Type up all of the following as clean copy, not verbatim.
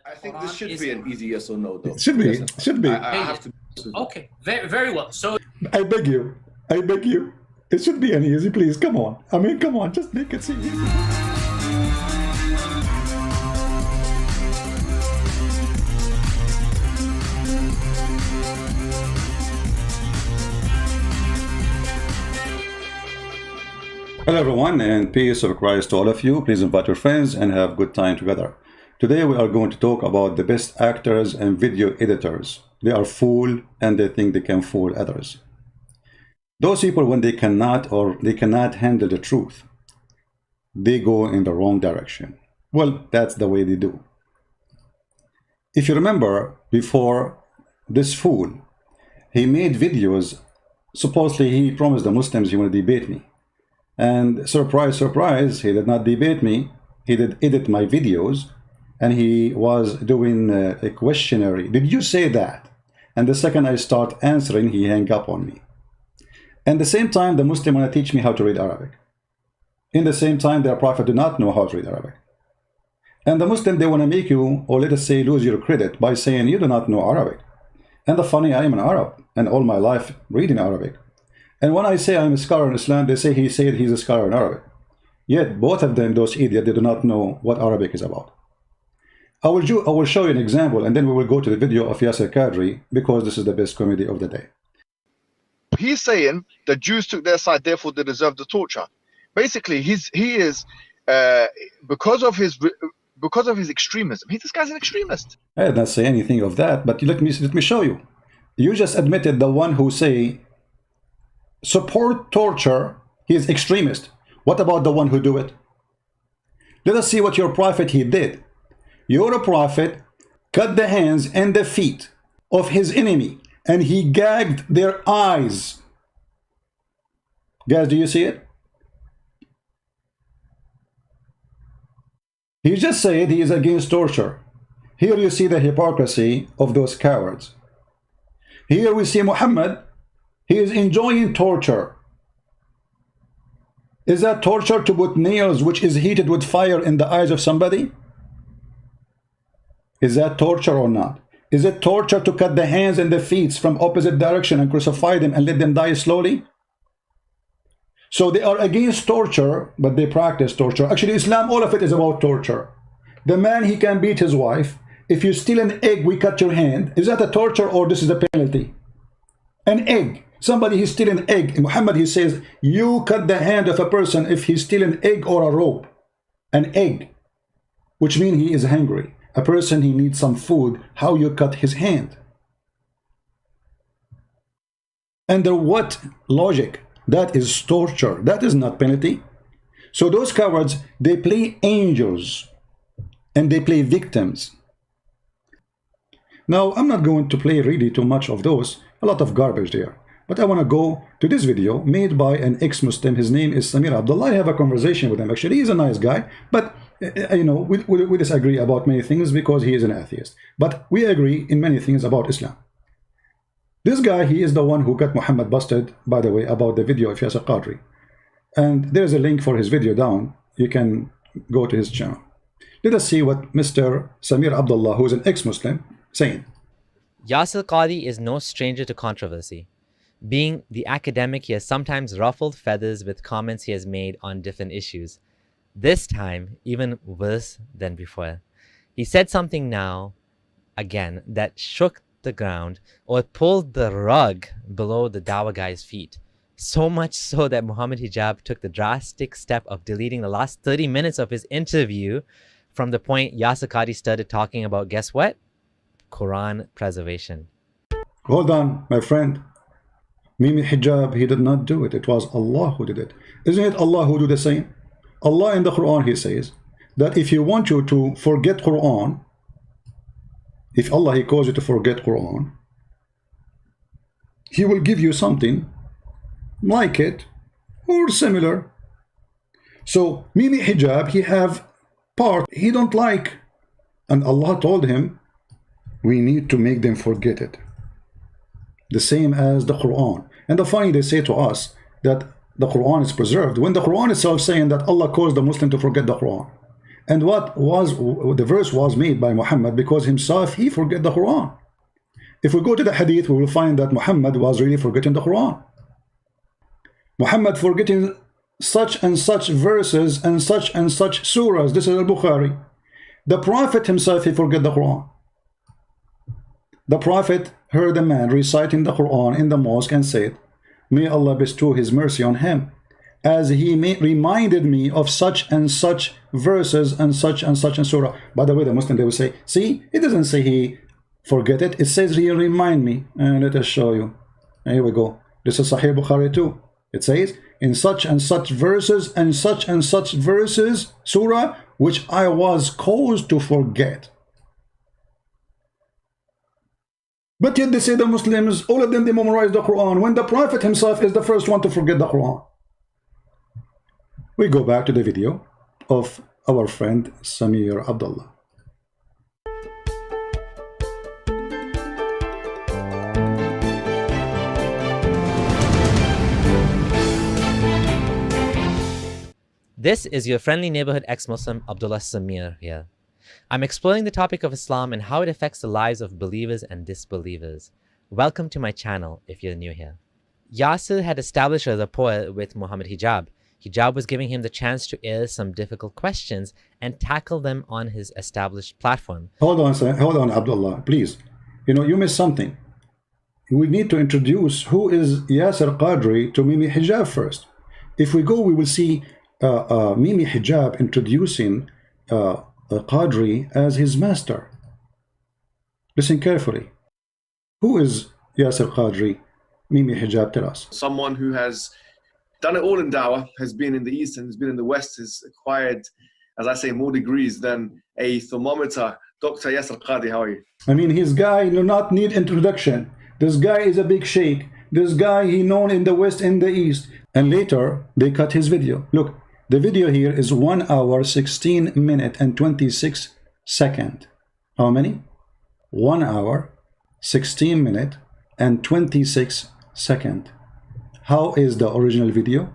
I think this should be an easy yes or no, though. It should be. Yes, Should be. I have to. Okay, very well. So I beg you. I beg you. It should be an easy, please. Come on. I mean, come on. Just make it seem easy. Hello everyone, and peace of Christ to all of you. Please invite your friends and have good time together. Today we are going to talk about the best actors and video editors. They are fool and they think they can fool others. Those people, when they cannot handle the truth, they go in the wrong direction. Well, that's the way they do. If you remember, before this fool, he made videos. Supposedly he promised the Muslims he will debate me. And surprise, surprise, he did not debate me. He did edit my videos, and he was doing a questionnaire. Did you say that? And the second I start answering, he hang up on me. And the same time, the Muslim want to teach me how to read Arabic. In the same time, their prophet do not know how to read Arabic. And the Muslim, they want to make you, or let us say, lose your credit by saying you do not know Arabic. And the funny, I am an Arab, and all my life reading Arabic. And when I say I'm a scholar in Islam, they say he said he's a scholar in Arabic. Yet both of them, those idiots, they do not know what Arabic is about. I will show you an example, and then we will go to the video of Yasser Qadri, because this is the best comedy of the day. He's saying the Jews took their side, therefore they deserve the torture. Basically, he is because of his extremism. This guy's an extremist. I did not say anything of that, but let me show you. You just admitted the one who say support torture, he is extremist. What about the one who do it? Let us see what your prophet he did. Your prophet cut the hands and the feet of his enemy, and he gagged their eyes. Guys, do you see it? He just said he is against torture. Here you see the hypocrisy of those cowards. Here we see Muhammad. He is enjoying torture. Is that torture to put nails which is heated with fire in the eyes of somebody? Is that torture or not? Is it torture to cut the hands and the feet from opposite direction and crucify them and let them die slowly? So they are against torture, but they practice torture. Actually, Islam, all of it is about torture. The man, he can beat his wife. If you steal an egg, we cut your hand. Is that a torture or this is a penalty? An egg. Somebody, he steal an egg. In Muhammad, he says, you cut the hand of a person if he steal an egg or a rope. An egg, which means he is hungry. A person, he needs some food. How you cut his hand? Under what logic? That is torture. That is not penalty. So those cowards, they play angels and they play victims. Now, I'm not going to play really too much of those. A lot of garbage there. But I want to go to this video made by an ex-Muslim. His name is Samir Abdullah. I have a conversation with him. Actually, he's a nice guy. But, you know, we disagree about many things because he is an atheist. But we agree in many things about Islam. This guy, he is the one who got Muhammad busted, by the way, about the video of Yasser Qadri. And there's a link for his video down. You can go to his channel. Let us see what Mr. Samir Abdullah, who is an ex-Muslim, saying. Yasser Qadri is no stranger to controversy. Being the academic, he has sometimes ruffled feathers with comments he has made on different issues. This time, even worse than before. He said something now, again, that shook the ground or pulled the rug below the Dawah guy's feet. So much so that Muhammad Hijab took the drastic step of deleting the last 30 minutes of his interview from the point Yasser Qadri started talking about, guess what? Quran preservation. Hold on, my friend. Mimi Hijab, he did not do it. It was Allah who did it. Isn't it Allah who do the same? Allah in the Quran, he says that if you want you to forget Quran, if Allah, he calls you to forget Quran, he will give you something like it or similar. So Mimi Hijab, he have part he don't like, and Allah told him we need to make them forget it. The same as the Quran. And the funny, they say to us that the Quran is preserved when the Quran itself saying that Allah calls the Muslim to forget the Quran. And what was the verse was made by Muhammad because himself he forget the Quran. If we go to the hadith, we will find that Muhammad was really forgetting the Quran. Muhammad forgetting such and such verses and such surahs. This is al-Bukhari. The Prophet himself, he forget the Quran. The Prophet heard a man reciting the Quran in the mosque and said, may Allah bestow his mercy on him, as he reminded me of such and such verses and such and surah. By the way, the Muslim, they will say, see, it doesn't say he forget it, it says he remind me. And let us show you. Here we go. This is Sahih Bukhari too. It says, in such and such verses and such verses, surah, which I was caused to forget. But yet they say the Muslims, all of them, they memorize the Quran, when the Prophet himself is the first one to forget the Quran. We go back to the video of our friend Samir Abdullah. This is your friendly neighborhood ex-Muslim Abdullah Samir here. I'm exploring the topic of Islam and how it affects the lives of believers and disbelievers. Welcome to my channel if you're new here. Yasir had established a rapport with Muhammad Hijab. Hijab was giving him the chance to air some difficult questions and tackle them on his established platform. Hold on, Abdullah, please. You know, you missed something. We need to introduce who is Yasir Qadri to Mimi Hijab first. If we go, we will see Mimi Hijab introducing Qadri as his master. Listen carefully. Who is Yasir Qadri? Mimi Hijab, tell us. Someone who has done it all in dawah, has been in the East and has been in the West, has acquired, as I say, more degrees than a thermometer. Dr. Yasir Qadri, how are you? I mean, his guy do not need introduction. This guy is a big sheikh. This guy, he known in the West and the East. And later, they cut his video. Look. The video here is 1 hour, 16 minutes and 26 seconds. How many? 1 hour, 16 minutes and 26 seconds. How is the original video?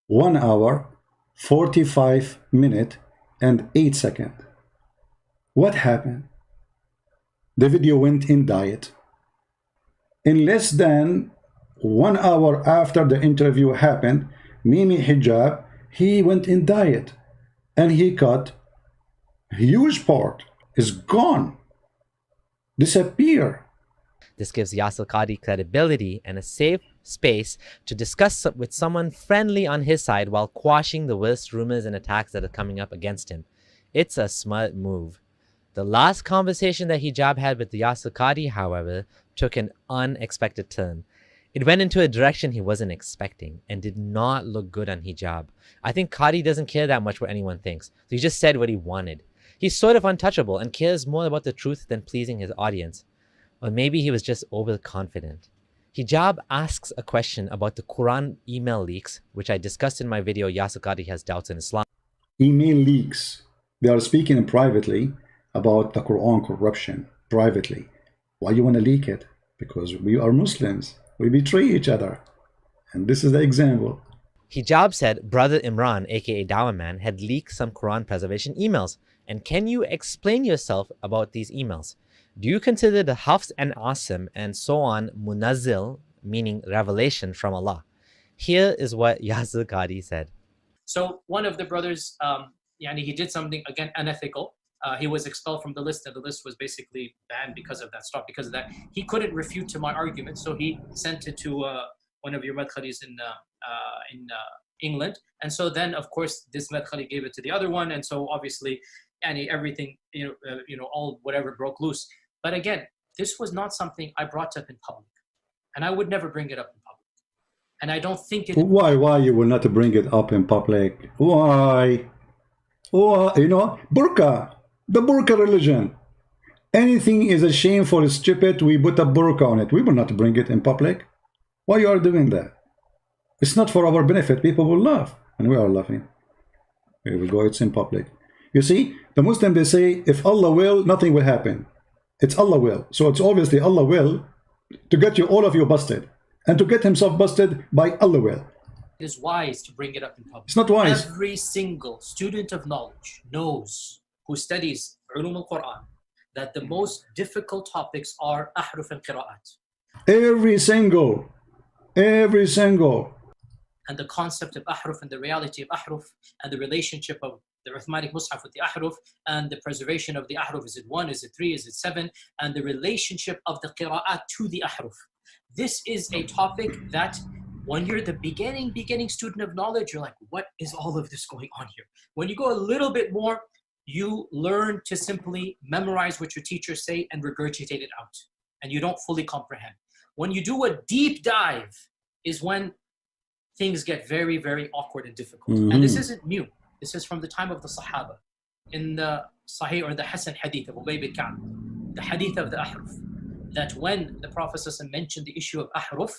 1 hour, 45 minutes and 8 seconds. What happened? The video went in diet. In less than 1 hour after the interview happened, Mimi Hijab, he went in diet and he cut a huge part, is gone, disappear. This gives Yasir Qadri credibility and a safe space to discuss with someone friendly on his side while quashing the worst rumors and attacks that are coming up against him. It's a smart move. The last conversation that Hijab had with Yasir Qadri, however, took an unexpected turn. It went into a direction he wasn't expecting and did not look good on Hijab. I think Qadri doesn't care that much what anyone thinks, so he just said what he wanted. He's sort of untouchable and cares more about the truth than pleasing his audience. Or maybe he was just overconfident. Hijab asks a question about the Quran email leaks, which I discussed in my video, Yasir Qadri Has Doubts in Islam. Email leaks. They are speaking privately about the Quran corruption, privately. Why you want to leak it? Because we are Muslims. We betray each other. And this is the example. Hijab said Brother Imran, aka Dawah Man, had leaked some Quran preservation emails. And can you explain yourself about these emails? Do you consider the Hafs and Asim and so on Munazzil, meaning revelation from Allah? Here is what Yasir Qadri said. So one of the brothers, he did something, again, unethical. He was expelled from the list, and the list was basically banned because of that, stopped because of that. He couldn't refute to my argument, so he sent it to one of your madkhalis in England. And so then, of course, this madkhali gave it to the other one, and so obviously, everything, all whatever broke loose. But again, this was not something I brought up in public, and I would never bring it up in public. And I don't think it. Why you will not bring it up in public? Why? Burqa. The burqa religion. Anything is a shameful, stupid, we put a burqa on it. We will not bring it in public. Why you are doing that? It's not for our benefit. People will laugh. And we are laughing. Here we go. It's in public. You see, the Muslims, they say, if Allah will, nothing will happen. It's Allah will. So it's obviously Allah will to get you, all of you, busted. And to get himself busted by Allah will. It is wise to bring it up in public. It's not wise. Every single student of knowledge knows, who studies Ulum al-Quran, that the most difficult topics are ahruf and qira'at. Every single. And the concept of ahruf and the reality of ahruf and the relationship of the Uthmanic Mus'haf with the ahruf and the preservation of the ahruf. Is it 1? Is it 3? Is it 7? And the relationship of the qira'at to the ahruf. This is a topic that when you're the beginning student of knowledge, you're like, what is all of this going on here? When you go a little bit more, you learn to simply memorize what your teachers say and regurgitate it out. And you don't fully comprehend. When you do a deep dive is when things get very, very awkward and difficult. And this isn't new. This is from the time of the Sahaba. In the Sahih or the Hasan Hadith of Ubay bin Ka'b, the Hadith of the Ahruf, that when the Prophet mentioned the issue of Ahruf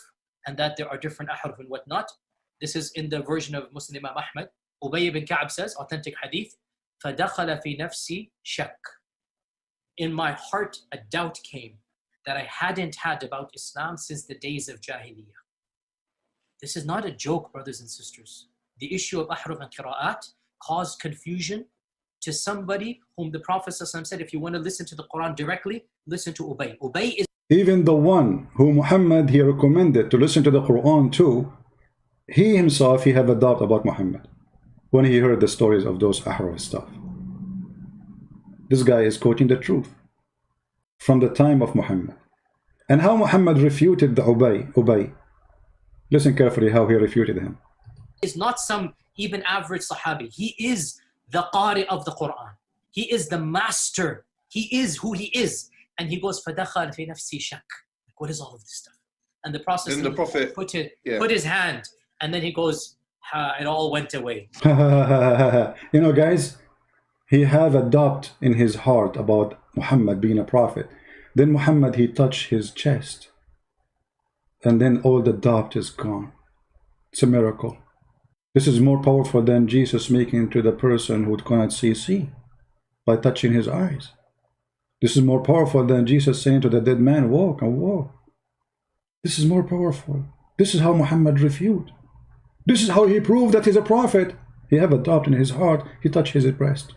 and that there are different Ahruf and whatnot, this is in the version of Muslim Imam Ahmad. Ubay bin Ka'b says, authentic Hadith, فَدَخَلَ فِي نَفْسِي شَكْ. In my heart, a doubt came that I hadn't had about Islam since the days of Jahiliyyah. This is not a joke, brothers and sisters. The issue of ahruf and qira'at caused confusion to somebody whom the Prophet said, if you want to listen to the Quran directly, listen to Ubay. Ubay is even the one who Muhammad he recommended to listen to the Quran to, he himself, he have a doubt about Muhammad when he heard the stories of those ahruf stuff. This guy is quoting the truth from the time of Muhammad. And how Muhammad refuted the Ubay. Listen carefully how he refuted him. Is not some even average Sahabi. He is the Qari of the Quran. He is the master. He is who he is. And he goes, فَدَخَلْ فِي نَفْسِي شَكْ. What is all of this stuff? And the Prophet put his hand, and then he goes, it all went away. You know, guys, he have a doubt in his heart about Muhammad being a prophet. Then Muhammad, he touched his chest. And then all the doubt is gone. It's a miracle. This is more powerful than Jesus speaking to the person who cannot see by touching his eyes. This is more powerful than Jesus saying to the dead man, walk and walk. This is more powerful. This is how Muhammad refuted. This is how he proved that he's a prophet. He have a doubt in his heart. He touched his breast.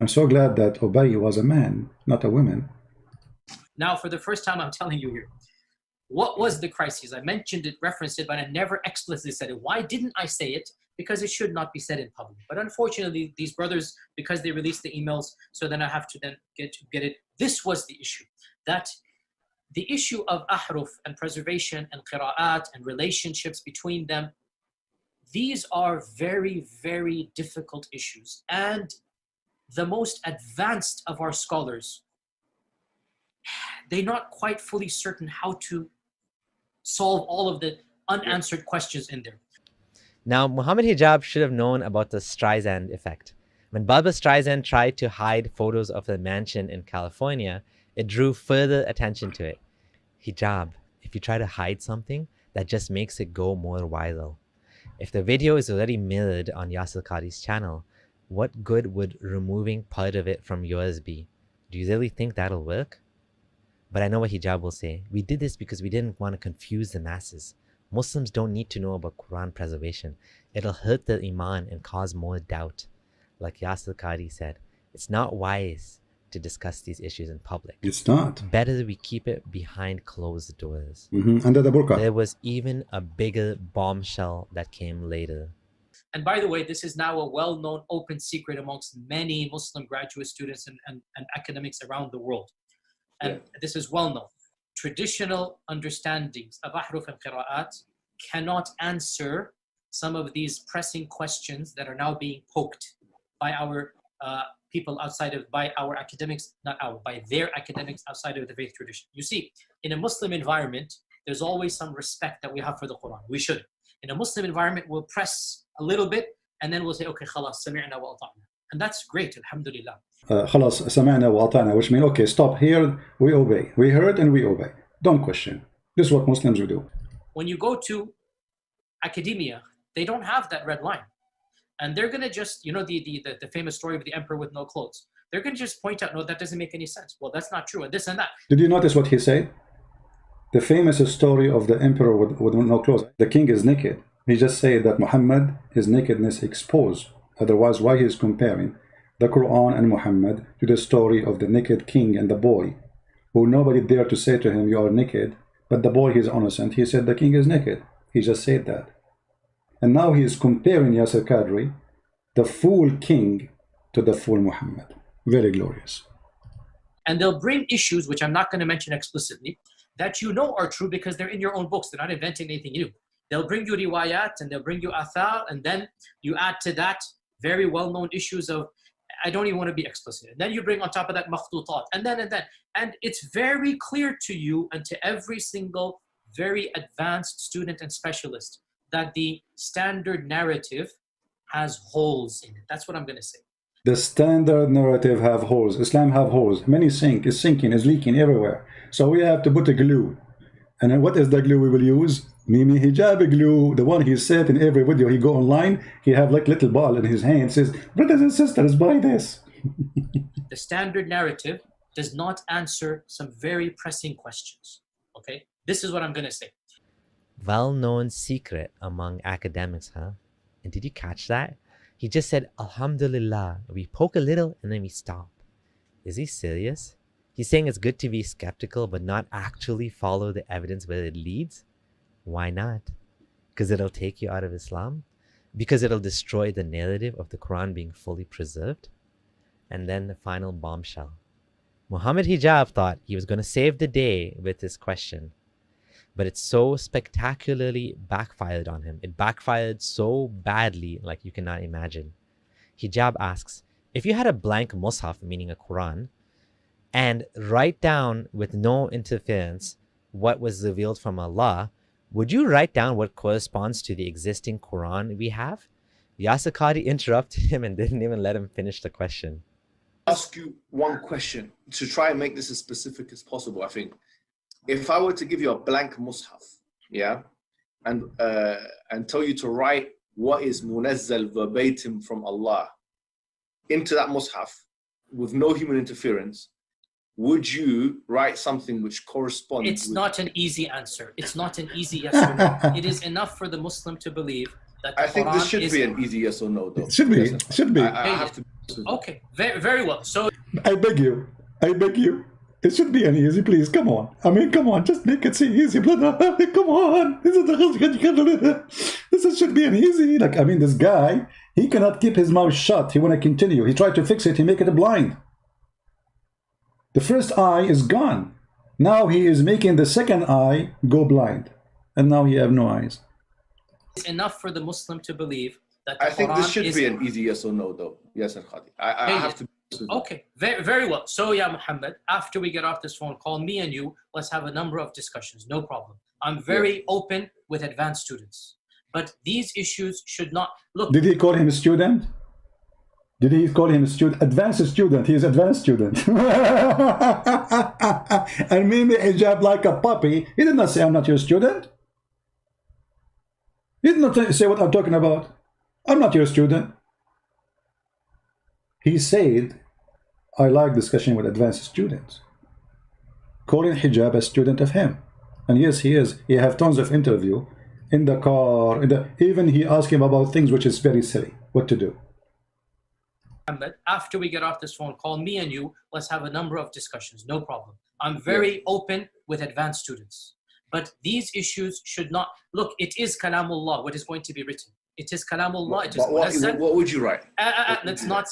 I'm so glad that Ubay was a man, not a woman. Now, for the first time, I'm telling you here, what was the crisis? I mentioned it, referenced it, but I never explicitly said it. Why didn't I say it? Because it should not be said in public. But unfortunately, these brothers, because they released the emails, so then I have to then get it. This was the issue. That the issue of ahruf and preservation and qira'at and relationships between them, these are very, very difficult issues. And the most advanced of our scholars, they're not quite fully certain how to solve all of the unanswered questions in there. Now, Muhammad Hijab should have known about the Streisand effect. When Barbra Streisand tried to hide photos of the mansion in California, it drew further attention to it. Hijab, if you try to hide something, that just makes it go more viral. If the video is already mirrored on Yasir Qadhi's channel, what good would removing part of it from yours be? Do you really think that'll work? But I know what Hijab will say. We did this because we didn't want to confuse the masses. Muslims don't need to know about Quran preservation. It'll hurt their iman and cause more doubt. Like Yasir Qadhi said, it's not wise to discuss these issues in public. It's not. Better we keep it behind closed doors. Under the burqa. There was even a bigger bombshell that came later. And by the way, this is now a well-known open secret amongst many Muslim graduate students and academics around the world. And this is well known. Traditional understandings of ahruf and qira'at cannot answer some of these pressing questions that are now being poked by our people outside of, by our academics, by their academics outside of the faith tradition. You see, in a Muslim environment, there's always some respect that we have for the Quran. We should. In a Muslim environment, we'll press a little bit and then we'll say, okay, khalas, sami'na wa ata'na. And that's great, alhamdulillah. خلاص سمعنا وأطعنا, which means okay, stop here, we obey. We heard and we obey. Don't question. This is what Muslims will do. When you go to academia, they don't have that red line. And they're going to just, you know, the famous story of the emperor with no clothes. They're going to just point out, no, that doesn't make any sense. Well, that's not true, and this and that. Did you notice what he said? The famous story of the emperor with no clothes. The king is naked. He just said that Muhammad, his nakedness exposed. Otherwise, why he is comparing the Quran and Muhammad to the story of the naked king and the boy, who nobody dared to say to him, you are naked, but the boy, he is innocent. He said the king is naked. He just said that. And now he is comparing Yasir Qadri, the fool king, to the fool Muhammad. Very glorious. And they'll bring issues, which I'm not going to mention explicitly, that you know are true because they're in your own books. They're not inventing anything new. They'll bring you riwayat and they'll bring you athar, and then you add to that very well-known issues of, I don't even want to be explicit. And then you bring on top of that makhtutat, and then. And it's very clear to you and to every single very advanced student and specialist that the standard narrative has holes in it. That's what I'm going to say. The standard narrative have holes. Islam have holes. Many sink, is sinking, is leaking everywhere. So we have to put a glue. And then what is the glue we will use? Mimi hijab glue. The one he said in every video. He go online, he have like little ball in his hand, says, brothers and sisters, buy this. The standard narrative does not answer some very pressing questions. Okay? This is what I'm going to say. Well-known secret among academics, huh? And did you catch that? He just said, Alhamdulillah. We poke a little and then we stop. Is he serious? He's saying it's good to be skeptical but not actually follow the evidence where it leads? Why not? Because it'll take you out of Islam? Because it'll destroy the narrative of the Quran being fully preserved? And then the final bombshell. Muhammad Hijab thought he was going to save the day with this question. But it so spectacularly backfired on him. It backfired so badly, like you cannot imagine. Hijab asks, if you had a blank mushaf, meaning a Quran, and write down with no interference what was revealed from Allah, would you write down what corresponds to the existing Quran we have? Yasir Qadri interrupted him and didn't even let him finish the question. Ask you one question to try and make this as specific as possible. I think if I were to give you a blank mushaf, yeah, and tell you to write what is munazzal verbatim from Allah into that mushaf with no human interference, would you write something which corresponds? It's not an easy answer. It's not an easy yes or no. It is enough for the Muslim to believe that the I think Quran this should is be an easy yes or no, though. It should be. Yes, Should be. I have to. Okay, very, very well. So I beg you. I beg you. It should be an easy, please. Come on. I mean, come on. Just make it seem easy, brother. Come on. This should be an easy. Like, I mean, this guy, he cannot keep his mouth shut. He want to continue. He tried to fix it. He make it blind. The first eye is gone. Now he is making the second eye go blind. And now he have no eyes. it's enough for the Muslim to believe that the I think Quran this should is be an easy yes or no, though. Yes, Khadi. I have to. Okay, very, very well. So, yeah, Muhammad, after we get off this phone call, me and you, let's have a number of discussions. No problem. I'm very open with advanced students. But these issues should not... Look. Did he call him a student? Did he call him a student? Advanced student. He is advanced student. And Mimi hijab like a puppy. He did not say, I'm not your student. He did not say what I'm talking about. I'm not your student. He said, I like discussion with advanced students. Calling hijab a student of him. And yes, he is. He have tons of interview in the car. Even he asked him about things which is very silly. What to do. After we get off this phone call, me and you, let's have a number of discussions. No problem. I'm very open with advanced students. But these issues should not... Look, it is Kalamullah, what is going to be written. It is Kalamullah. It is what would you write? Let's not...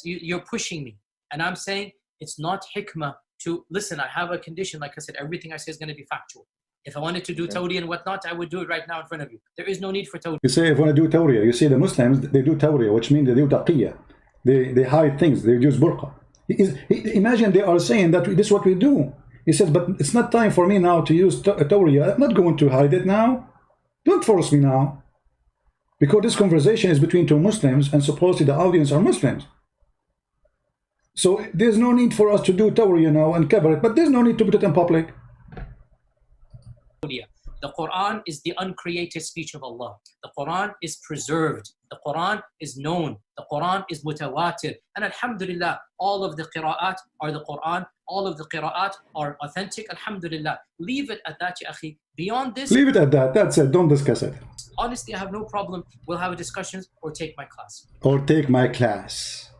You're pushing me. And I'm saying it's not hikmah to... Listen, I have a condition. Like I said, everything I say is going to be factual. If I wanted to do tawri and whatnot, I would do it right now in front of you. There is no need for tawri. You say if you want to do tawriya, you see the Muslims, they do tawriya, which means they do taqiyya. They hide things. They use burqa. Imagine they are saying that this is what we do. He says, but it's not time for me now to use tawriya. I'm not going to hide it now. Don't force me now. Because this conversation is between two Muslims and supposedly the audience are Muslims. So there's no need for us to do tawriya now and cover it, but there's no need to put it in public. The The Quran is the uncreated speech of Allah. The Quran is preserved. The Quran is known. The Quran is mutawatir. And alhamdulillah, all of the qira'at are the Quran. All of the qira'at are authentic. Alhamdulillah. Leave it at that, ya akhi. Beyond this, Leave it at that. That's it. Don't discuss it. honestly, I have no problem. We'll have a discussion or take my class. Or take my class.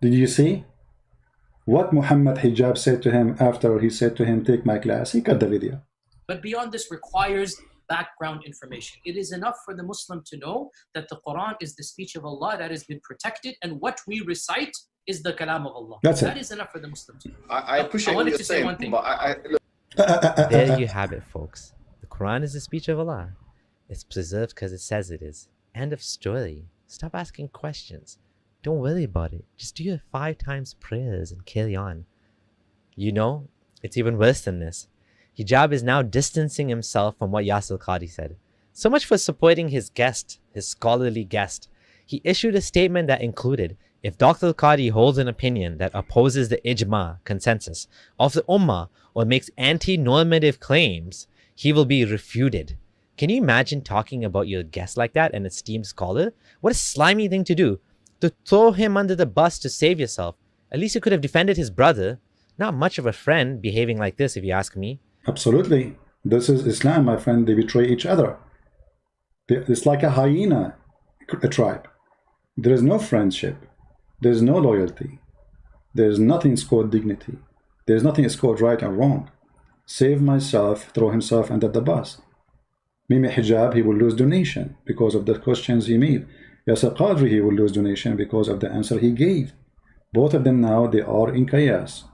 Did you see what Muhammad Hijab said to him after he said to him, take my class? He cut the video. But beyond this requires background information. It is enough for the Muslim to know that the Quran is the speech of Allah that has been protected, and what we recite is the kalam of Allah. That's it. That is enough for the Muslim to know. I appreciate what you're saying, but look, There you have it, folks. The Quran is the speech of Allah. It's preserved because it says it is. End of story. Stop asking questions. Don't worry about it. Just do your 5 times prayers and carry on. You know, it's even worse than this. Hijab is now distancing himself from what Yasir Qadhi said. So much for supporting his guest, his scholarly guest. He issued a statement that included, if Dr. Qadhi holds an opinion that opposes the ijma, consensus, of the ummah or makes anti-normative claims, he will be refuted. Can you imagine talking about your guest like that, an esteemed scholar? What a slimy thing to do. To throw him under the bus to save yourself. At least you could have defended his brother. Not much of a friend behaving like this, if you ask me. Absolutely. This is Islam, my friend. They betray each other. It's like a hyena, a tribe. There is no friendship. There is no loyalty. There is nothing called dignity. There is nothing called right and wrong. Save myself, throw himself under the bus. Mimi Hijab, he will lose donation because of the questions he made. Yasir Qadri, he will lose donation because of the answer he gave. Both of them now, they are in chaos.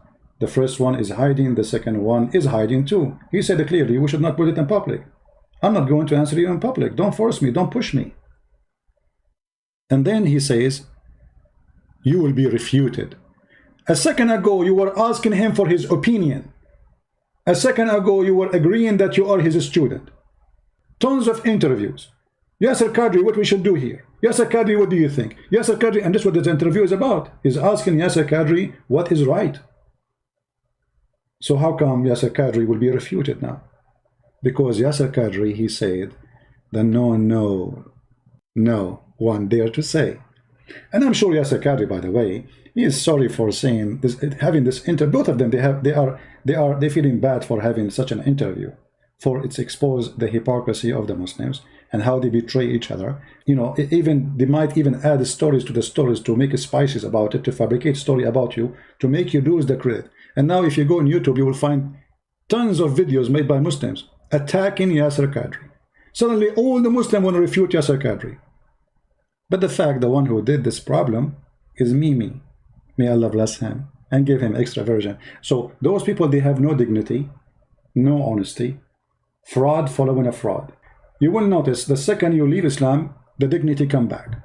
The first one is hiding, the second one is hiding too. He said clearly, we should not put it in public. I'm not going to answer you in public. Don't force me, don't push me. And then he says, you will be refuted. A second ago, you were asking him for his opinion. A second ago, you were agreeing that you are his student. Tons of interviews. Yasir Qadri, what we should do here? Yasir Qadri, what do you think? Yasir Qadri, and this is what this interview is about. He's asking Yasir Qadri what is right. So how come Yasir Qadri will be refuted now? Because Yasir Qadri, he said that no one dare to say. And I'm sure Yasir Qadri, by the way, he is sorry for saying this, having this interview. Both of them, they're feeling bad for having such an interview, for it's exposed the hypocrisy of the Muslims and how they betray each other. You know, they might even add stories to the stories to make spices about it, to fabricate story about you, to make you lose the credit. And now if you go on YouTube, you will find tons of videos made by Muslims attacking Yasir Qadri. Suddenly all the Muslims want to refute Yasir Qadri. But the fact, the one who did this problem is Mimi. May Allah bless him and give him extra version. So those people, they have no dignity, no honesty, fraud following a fraud. You will notice the second you leave Islam, the dignity come back.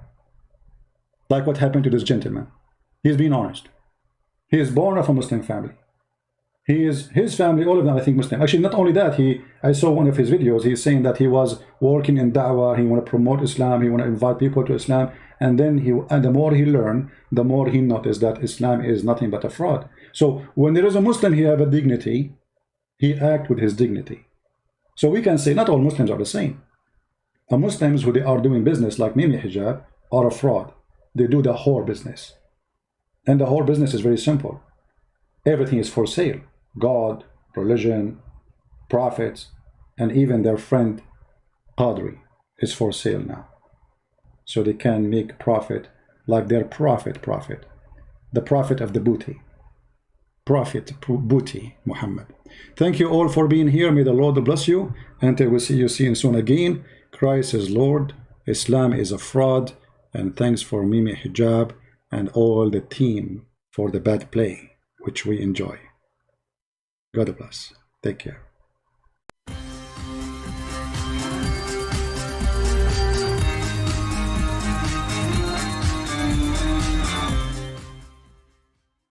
Like what happened to this gentleman. He's been honest. He is born of a Muslim family. His family, all of them, I think, Muslim. Actually, not only that, I saw one of his videos. He's saying that he was working in da'wah. He want to promote Islam. He want to invite people to Islam. And then the more he learned, the more he noticed that Islam is nothing but a fraud. So when there is a Muslim, he have a dignity. He act with his dignity. So we can say not all Muslims are the same. Muslims who they are doing business like Mimi Hijab are a fraud. They do the whore business. And the whore business is very simple. Everything is for sale. God, religion, prophets, and even their friend Qadri is for sale now. So they can make profit like their prophet, the prophet of the booty. Prophet, booty, Muhammad. Thank you all for being here. May the Lord bless you. Until we see you soon again. Christ is Lord. Islam is a fraud. And thanks for Mimi Hijab and all the team for the bad play, which we enjoy. God bless. Take care.